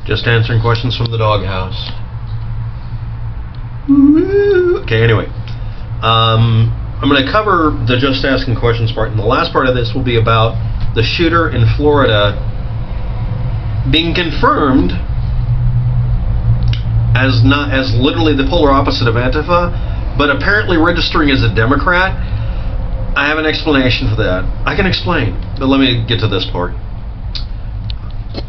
Just answering questions from the doghouse. Okay, anyway. I'm going to cover the just asking questions part, and the last part of this will be about the shooter in Florida being confirmed as literally the polar opposite of Antifa, but apparently registering as a Democrat. I have an explanation for that. I can explain, but let me get to this part.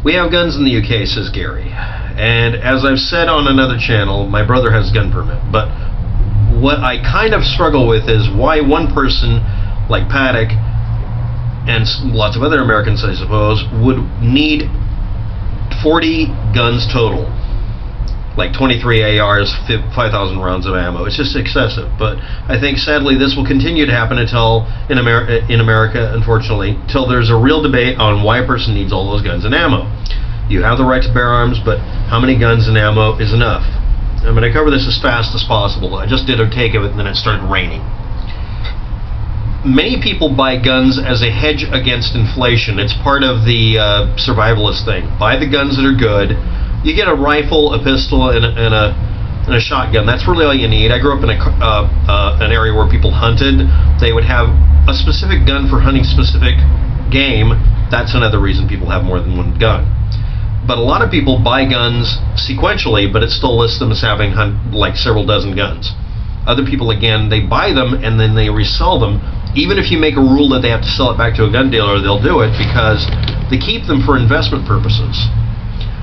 We have guns in the UK, says Gary, and as I've said on another channel, my brother has a gun permit, but what I kind of struggle with is why one person like WAPTEK and lots of other Americans, I suppose, would need 40 guns total, like 23 ARs, 5,000 rounds of ammo. It's just excessive. But I think sadly this will continue to happen until in America, unfortunately, till there's a real debate on why a person needs all those guns and ammo. You have the right to bear arms, but how many guns and ammo is enough? I'm going to cover this as fast as possible. I just did a take of it and then it started raining. Many people buy guns as a hedge against inflation. It's part of the survivalist thing. Buy the guns that are good. You get a rifle, a pistol, and a shotgun. That's really all you need. I grew up in an area where people hunted. They would have a specific gun for hunting specific game. That's another reason people have more than one gun. But a lot of people buy guns sequentially, but it still lists them as having like several dozen guns. Other people, again, they buy them and then they resell them. Even if you make a rule that they have to sell it back to a gun dealer, they'll do it because they keep them for investment purposes.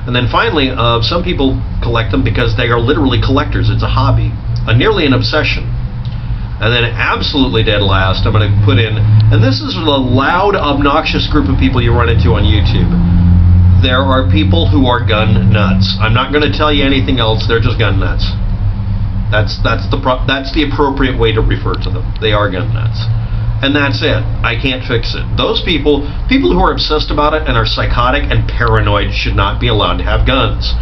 And then finally, some people collect them because they are literally collectors. It's a hobby, nearly an obsession. And then absolutely dead last, I'm going to put in, and this is a loud, obnoxious group of people you run into on YouTube. There are people who are gun nuts. I'm not going to tell you anything else. They're just gun nuts. That's the appropriate way to refer to them. They are gun nuts. And that's it. I can't fix it. Those people who are obsessed about it and are psychotic and paranoid should not be allowed to have guns.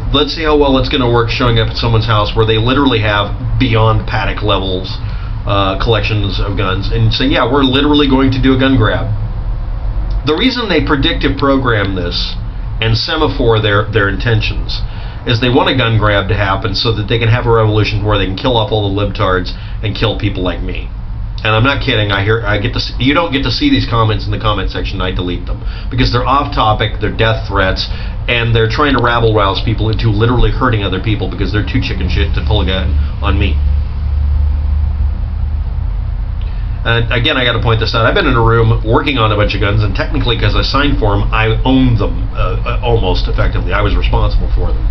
Let's see how well it's going to work showing up at someone's house where they literally have beyond WAPTEK levels collections of guns and say, yeah, we're literally going to do a gun grab. The reason they predictive program this and semaphore their intentions is they want a gun grab to happen so that they can have a revolution where they can kill off all the libtards and kill people like me. And I'm not kidding. You don't get to see these comments in the comment section. I delete them because they're off topic, they're death threats, and they're trying to rabble-rouse people into literally hurting other people because they're too chicken shit to pull a gun on me. And again, I got to point this out. I've been in a room working on a bunch of guns, and technically, because I signed for them, I owned them almost effectively. I was responsible for them.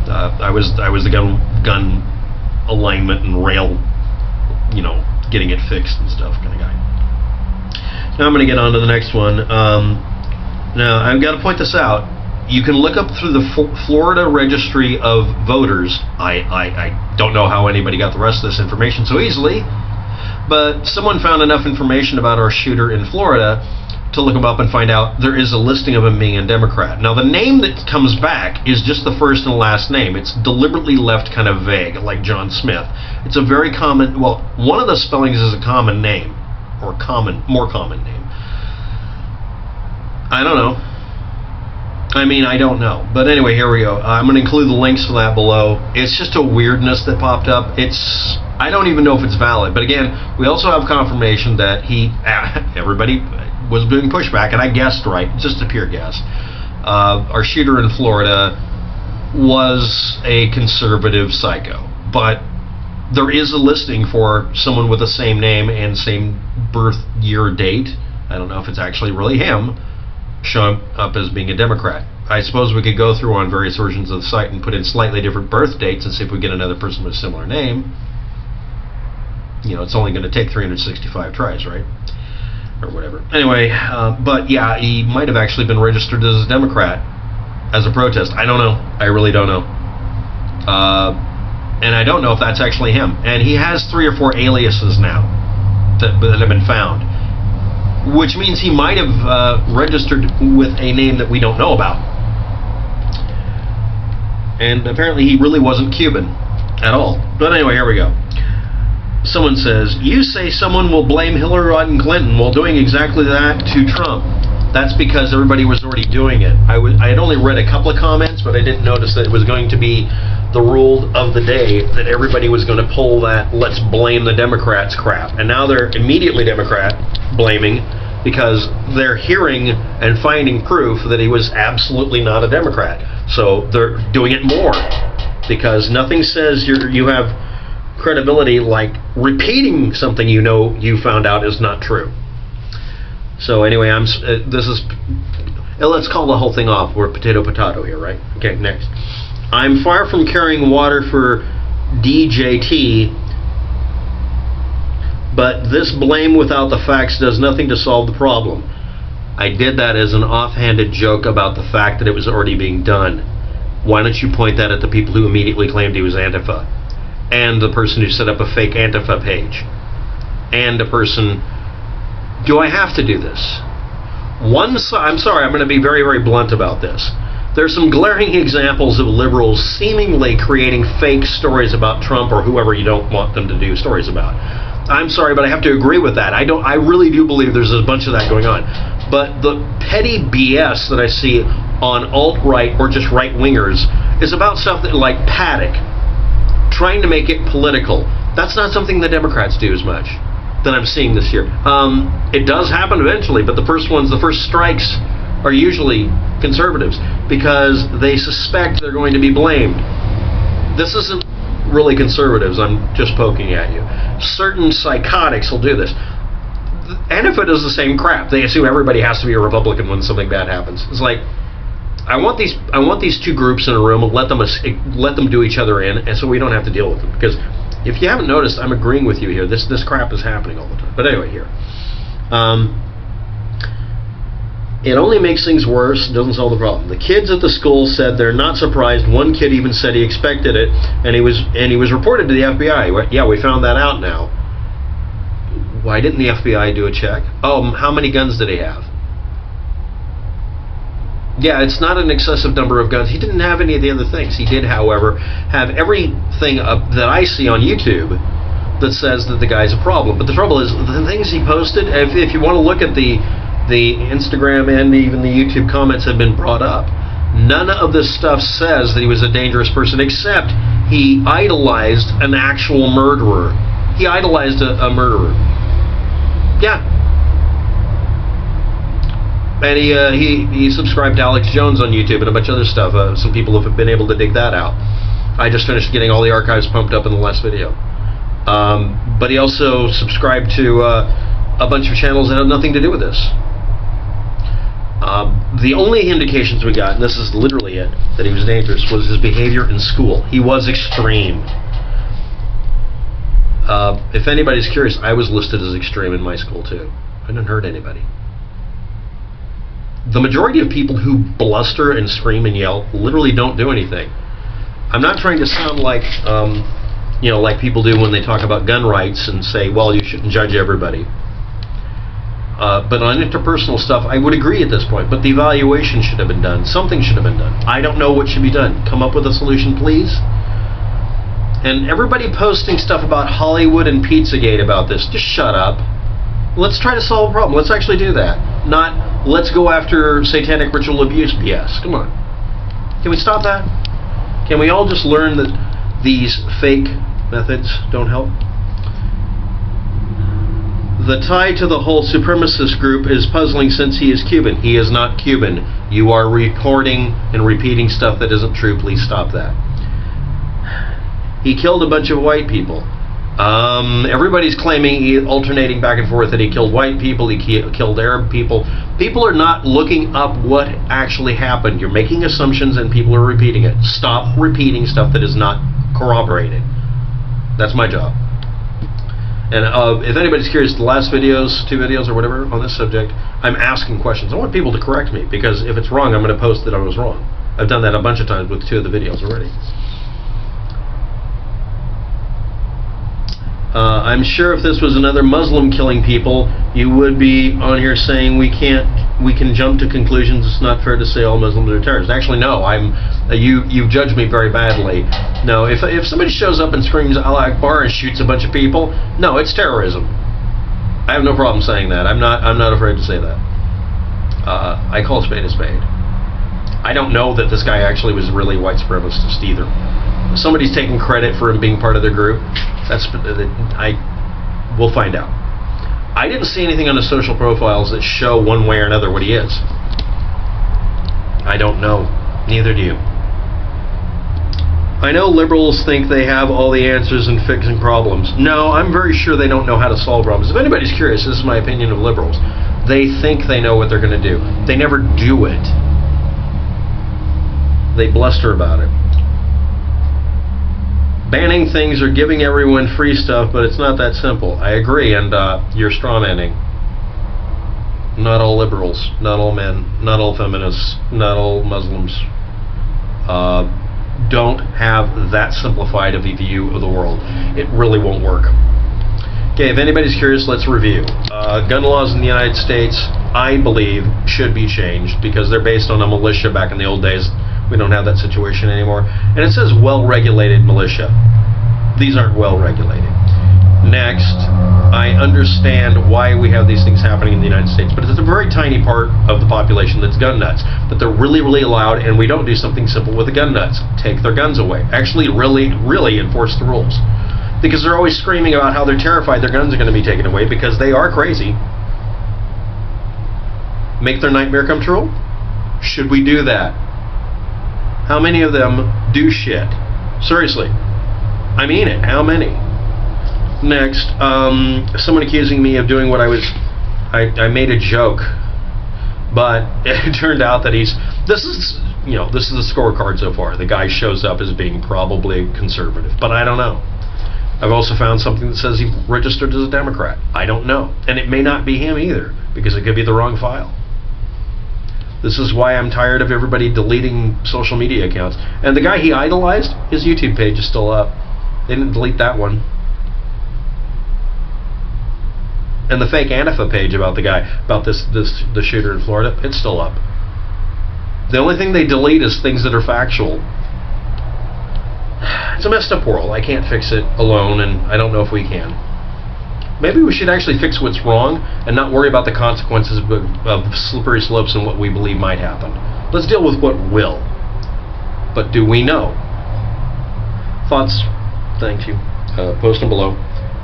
I was the gun alignment and rail, getting it fixed and stuff kind of guy. Now I'm going to get on to the next one. Now I've got to point this out. You can look up through the Florida Registry of Voters. I don't know how anybody got the rest of this information so easily. But someone found enough information about our shooter in Florida to look him up and find out there is a listing of him being a Democrat. Now, the name that comes back is just the first and last name. It's deliberately left kind of vague, like John Smith. It's a very common, well, one of the spellings is a common name, or more common name. I don't know. I don't know. But anyway, here we go. I'm going to include the links to that below. It's just a weirdness that popped up. I don't even know if it's valid. But again, we also have confirmation that everybody was doing pushback, and I guessed right, just a pure guess. Our shooter in Florida was a conservative psycho. But there is a listing for someone with the same name and same birth year date. I don't know if it's actually really him, showing up as being a Democrat. I suppose we could go through on various versions of the site and put in slightly different birth dates and see if we get another person with a similar name. It's only going to take 365 tries, right? Or whatever. Anyway, but yeah, he might have actually been registered as a Democrat as a protest. I don't know. I really don't know. And I don't know if that's actually him. And he has 3 or 4 aliases now that have been found, which means he might have registered with a name that we don't know about. And apparently he really wasn't Cuban at all. But anyway, here we go. Someone says, you say someone will blame Hillary Rodham Clinton while doing exactly that to Trump. That's because everybody was already doing it. I had only read a couple of comments Democrats, but I didn't notice that it was going to be the rule of the day that everybody was going to pull that let's blame the Democrats crap. And now they're immediately Democrat blaming because they're hearing and finding proof that he was absolutely not a Democrat. So they're doing it more because nothing says you have credibility like repeating something you know you found out is not true. So anyway, let's call the whole thing off. We're potato here, right? Okay, next. I'm far from carrying water for DJT, but this blame without the facts does nothing to solve the problem. I did that as an offhanded joke about the fact that it was already being done. Why don't you point that at the people who immediately claimed he was Antifa? And the person who set up a fake Antifa page? And a person... Do I have to do this? I'm sorry, I'm going to be very, very blunt about this. There's some glaring examples of liberals seemingly creating fake stories about Trump or whoever you don't want them to do stories about. I'm sorry, but I have to agree with that. I really do believe there's a bunch of that going on. But the petty BS that I see on alt-right or just right-wingers is about stuff that, like Paddock, trying to make it political. That's not something the Democrats do as much that I'm seeing this year. It does happen eventually, but the first strikes are usually conservatives because they suspect they're going to be blamed. This isn't really conservatives, I'm just poking at you. Certain psychotics will do this. Antifa does the same crap. They assume everybody has to be a Republican when something bad happens. It's like, I want these two groups in a room and let them do each other in, and so we don't have to deal with them. Because if you haven't noticed, I'm agreeing with you here. This crap is happening all the time. But anyway, here. It only makes things worse. It doesn't solve the problem. The kids at the school said they're not surprised. One kid even said he expected it, and he was reported to the FBI. Yeah, we found that out now. Why didn't the FBI do a check? Oh, how many guns did he have? Yeah, it's not an excessive number of guns. He didn't have any of the other things. He did, however, have everything that I see on YouTube that says that the guy's a problem. But the trouble is, the things he posted, if you want to look at the Instagram and even the YouTube comments have been brought up, none of this stuff says that he was a dangerous person, except he idolized an actual murderer. He idolized a murderer. Yeah. And he subscribed to Alex Jones on YouTube and a bunch of other stuff. Some people have been able to dig that out. I just finished getting all the archives pumped up in the last video. But he also subscribed to a bunch of channels that have nothing to do with this. The only indications we got, and this is literally it, that he was dangerous, was his behavior in school. He was extreme. If anybody's curious, I was listed as extreme in my school too. I didn't hurt anybody. The majority of people who bluster and scream and yell literally don't do anything. I'm not trying to sound like, like people do when they talk about gun rights and say, well, you shouldn't judge everybody. But on interpersonal stuff, I would agree at this point. But the evaluation should have been done. Something should have been done. I don't know what should be done. Come up with a solution, please. And everybody posting stuff about Hollywood and Pizzagate about this, just shut up. Let's try to solve a problem. Let's actually do that. Not, let's go after satanic ritual abuse BS. Come on. Can we stop that? Can we all just learn that these fake methods don't help? The tie to the whole supremacist group is puzzling since he is Cuban. He is not Cuban. You are reporting and repeating stuff that isn't true. Please stop that. He killed a bunch of white people. Everybody's claiming, alternating back and forth, that he killed white people, he killed Arab people. People are not looking up what actually happened. You're making assumptions and people are repeating it. Stop repeating stuff that is not corroborated. That's my job. And if anybody's curious, the last videos, 2 videos or whatever on this subject, I'm asking questions. I want people to correct me, because if it's wrong, I'm going to post that I was wrong. I've done that a bunch of times with 2 of the videos already. I'm sure if this was another Muslim killing people, you would be on here saying we can jump to conclusions. It's not fair to say all Muslims are terrorists. Actually, no. You've judged me very badly. No, if somebody shows up and screams Allah Akbar and shoots a bunch of people, no, it's terrorism. I have no problem saying that. I'm not afraid to say that. I call a spade a spade. I don't know that this guy actually was really white supremacist either. If somebody's taking credit for him being part of their group, we'll find out. I didn't see anything on his social profiles that show one way or another what he is. I don't know. Neither do you. I know liberals think they have all the answers in fixing problems. No, I'm very sure they don't know how to solve problems. If anybody's curious, this is my opinion of liberals. They think they know what they're going to do. They never do it. They bluster about it. Banning things or giving everyone free stuff, but it's not that simple. I agree, and you're strawmanning. Not all liberals, not all men, not all feminists, not all Muslims don't have that simplified of a view of the world. It really won't work. Okay, if anybody's curious, let's review. Gun laws in the United States, I believe, should be changed because they're based on a militia back in the old days. We don't have that situation anymore. And it says well-regulated militia. These aren't well-regulated. Next, I understand why we have these things happening in the United States, but it's a very tiny part of the population that's gun nuts. But they're really, really loud, and we don't do something simple with the gun nuts. Take their guns away. Actually, really, really enforce the rules. Because they're always screaming about how they're terrified their guns are going to be taken away because they are crazy. Make their nightmare come true? Should we do that? How many of them do shit? Seriously. I mean it. How many? Next, someone accusing me of doing what I made a joke, but it turned out that this is the scorecard so far. The guy shows up as being probably conservative, but I don't know. I've also found something that says he registered as a Democrat. I don't know. And it may not be him either, because it could be the wrong file. This is why I'm tired of everybody deleting social media accounts. And the guy he idolized, his YouTube page is still up. They didn't delete that one. And the fake Antifa page about the guy, about the shooter in Florida, it's still up. The only thing they delete is things that are factual. It's a messed up world. I can't fix it alone, and I don't know if we can. Maybe we should actually fix what's wrong and not worry about the consequences of slippery slopes and what we believe might happen. Let's deal with what will. But do we know? Thoughts? Thank you. Post them below.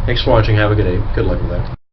Thanks for watching. Have a good day. Good luck with that.